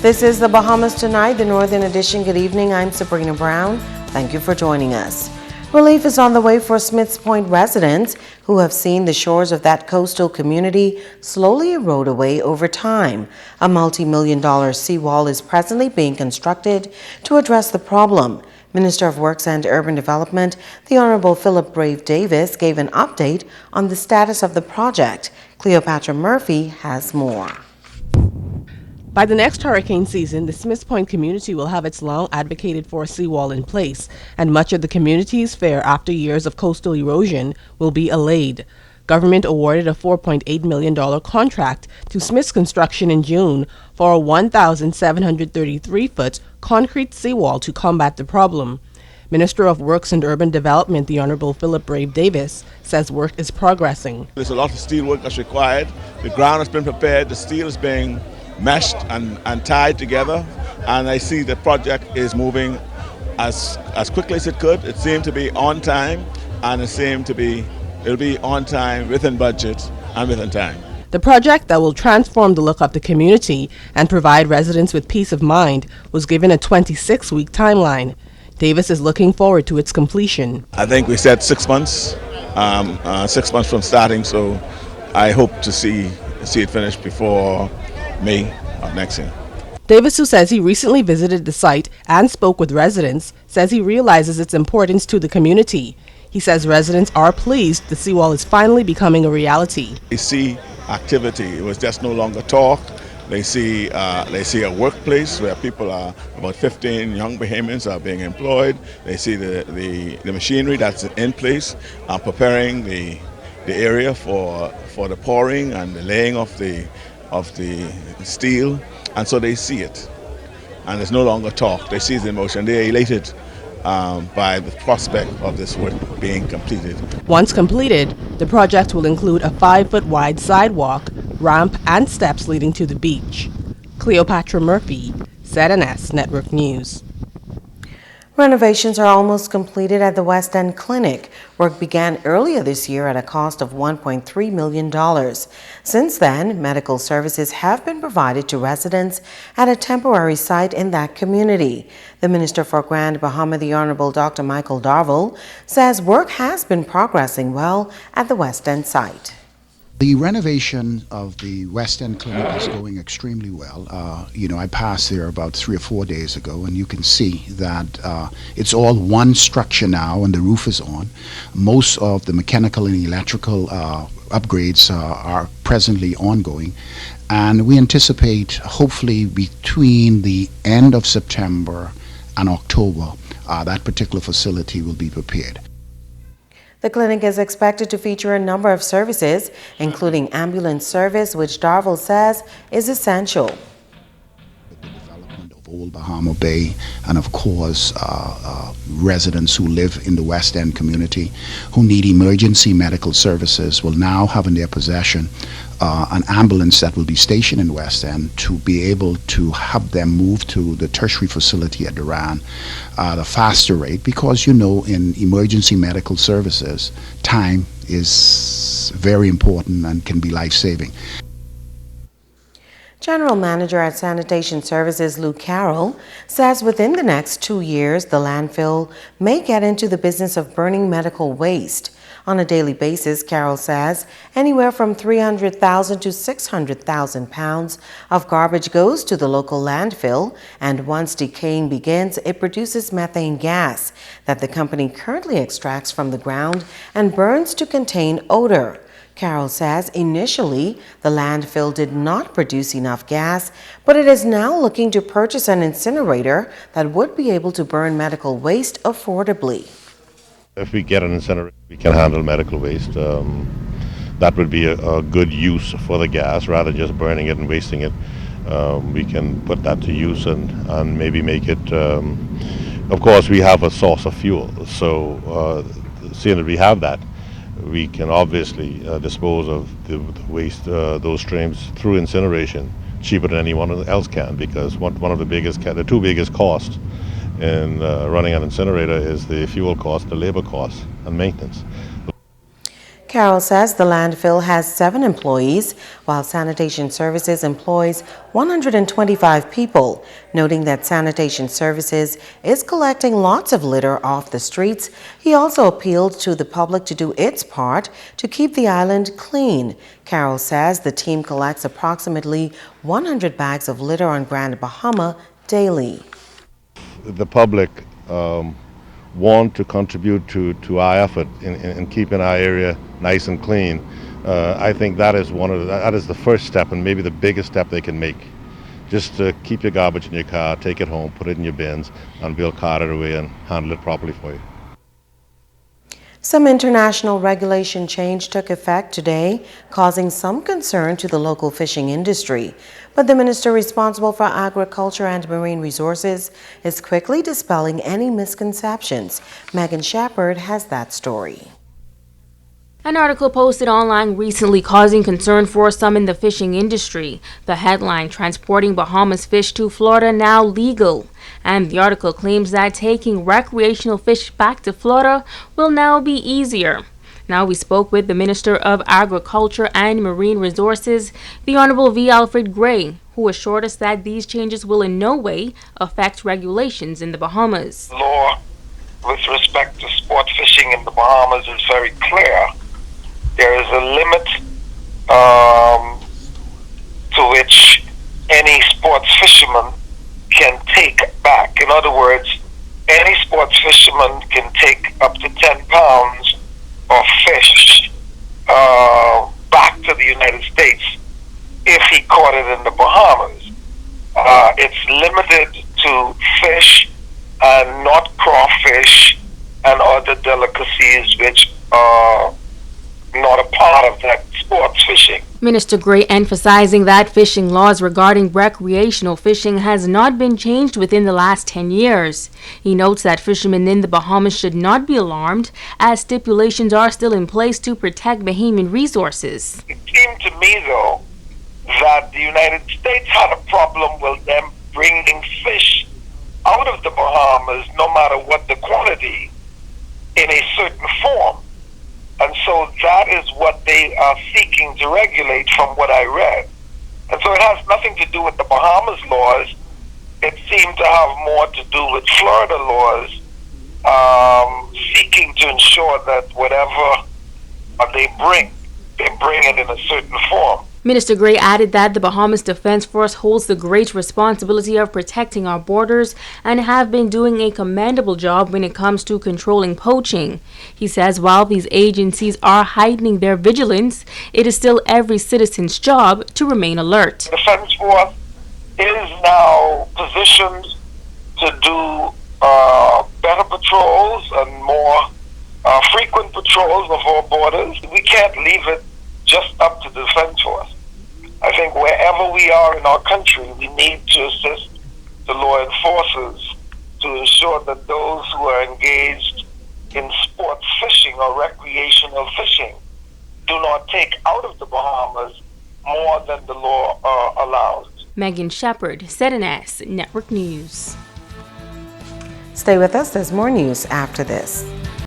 This is the Bahamas Tonight, the Northern Edition. Good evening. I'm Sabrina Brown. Thank you for joining us. Relief is on the way for Smiths Point residents who have seen the shores of that coastal community slowly erode away over time. A multi-million-dollar seawall is presently being constructed to address the problem. Minister of Works and Urban Development, the Honorable Philip Brave Davis, gave an update on the status of the project. Cleopatra Murphy has more. By the next hurricane season, the Smiths Point community will have its long advocated for seawall in place, and much of the community's fare after years of coastal erosion will be allayed. Government awarded a $4.8 million contract to Smiths Construction in June for a 1,733-foot concrete seawall to combat the problem. Minister of Works and Urban Development, the Honorable Philip Brave Davis, says work is progressing. There's a lot of steel work that's required. The ground has been prepared, the steel is being meshed and tied together, and I see the project is moving as quickly as it could. It seemed to be on time, and it'll be on time, within budget, and within time. The project that will transform the look of the community and provide residents with peace of mind was given a 26-week timeline. Davis is looking forward to its completion. I think we said 6 months, 6 months from starting, so I hope to see it finished before May of next year. Davis, who says he recently visited the site and spoke with residents, says he realizes its importance to the community. He says residents are pleased the seawall is finally becoming a reality. They see activity. It was just no longer talk. They see a workplace where people are, about 15 young Bahamians are being employed. They see the machinery that's in place, preparing the area for the pouring and the laying of the steel, and so they see it, and it's no longer talk. They see the emotion. They are elated by the prospect of this work being completed. Once completed, the project will include a 5-foot wide sidewalk, ramp, and steps leading to the beach. Cleopatra Murphy, ZNS Network News. Renovations are almost completed at the West End Clinic. Work began earlier this year at a cost of $1.3 million. Since then, medical services have been provided to residents at a temporary site in that community. The Minister for Grand Bahama, the Honorable Dr. Michael Darville, says work has been progressing well at the West End site. The renovation of the West End Clinic is going extremely well. I passed there about 3 or 4 days ago, and you can see that it's all one structure now, and the roof is on. Most of the mechanical and electrical upgrades are presently ongoing, and we anticipate hopefully between the end of September and October, that particular facility will be prepared. The clinic is expected to feature a number of services, including ambulance service, which Darville says is essential. The development of Old Bahama Bay, and of course residents who live in the West End community who need emergency medical services will now have in their possession an ambulance that will be stationed in West End to be able to have them move to the tertiary facility at Duran at a faster rate, because in emergency medical services, time is very important and can be life-saving. General Manager at Sanitation Services, Lou Carroll, says within the next 2 years, the landfill may get into the business of burning medical waste. On a daily basis, Carroll says anywhere from 300,000 to 600,000 pounds of garbage goes to the local landfill, and once decaying begins, it produces methane gas that the company currently extracts from the ground and burns to contain odor. Carroll says initially the landfill did not produce enough gas, but it is now looking to purchase an incinerator that would be able to burn medical waste affordably. If we get an incinerator, we can handle medical waste. That would be a good use for the gas, rather than just burning it and wasting it. We can put that to use and maybe make it, of course we have a source of fuel, so seeing that we have that, we can obviously dispose of the waste, those streams, through incineration cheaper than anyone else can, because one of the two biggest costs in running an incinerator is the fuel cost, the labor cost, and maintenance. Carroll says the landfill has 7 employees, while Sanitation Services employs 125 people, noting that Sanitation Services is collecting lots of litter off the streets. He also appealed to the public to do its part to keep the island clean. Carroll says the team collects approximately 100 bags of litter on Grand Bahama daily. The public want to contribute to our effort in keeping our area nice and clean. I think that is that is the first step and maybe the biggest step they can make. Just to keep your garbage in your car, take it home, put it in your bins, and we'll cart it away and handle it properly for you. Some international regulation change took effect today, causing some concern to the local fishing industry. But the minister responsible for agriculture and marine resources is quickly dispelling any misconceptions. Megan Shepard has that story. An article posted online recently causing concern for some in the fishing industry. The headline, "Transporting Bahamas Fish to Florida Now Legal." And the article claims that taking recreational fish back to Florida will now be easier. Now we spoke with the Minister of Agriculture and Marine Resources, the Honorable V. Alfred Gray, who assured us that these changes will in no way affect regulations in the Bahamas. Law with respect to sport fishing in the Bahamas is very clear. There is a limit to which any sports fisherman can take back. In other words, any sports fisherman can take up to 10 pounds of fish back to the United States if he caught it in the Bahamas. It's limited to fish and not crawfish and other delicacies which are not a part of that sports fishing. Minister Gray emphasizing that fishing laws regarding recreational fishing has not been changed within the last 10 years. He notes that fishermen in the Bahamas should not be alarmed, as stipulations are still in place to protect Bahamian resources. It seemed to me, though, that the United States had a problem with them bringing fish out of the Bahamas, no matter what the quantity, in a certain form. And so that is what they are seeking to regulate from what I read. And so it has nothing to do with the Bahamas laws. It seemed to have more to do with Florida laws, seeking to ensure that whatever they bring it in a certain form. Minister Gray added that the Bahamas Defense Force holds the great responsibility of protecting our borders and have been doing a commendable job when it comes to controlling poaching. He says while these agencies are heightening their vigilance, it is still every citizen's job to remain alert. The Defense Force is now positioned to do better patrols and more frequent patrols of our borders. We can't leave it just up to the Defense Force. I think wherever we are in our country, we need to assist the law enforcers to ensure that those who are engaged in sports fishing or recreational fishing do not take out of the Bahamas more than the law allows. Megan Shepard, ZNS Network News. Stay with us, there's more news after this.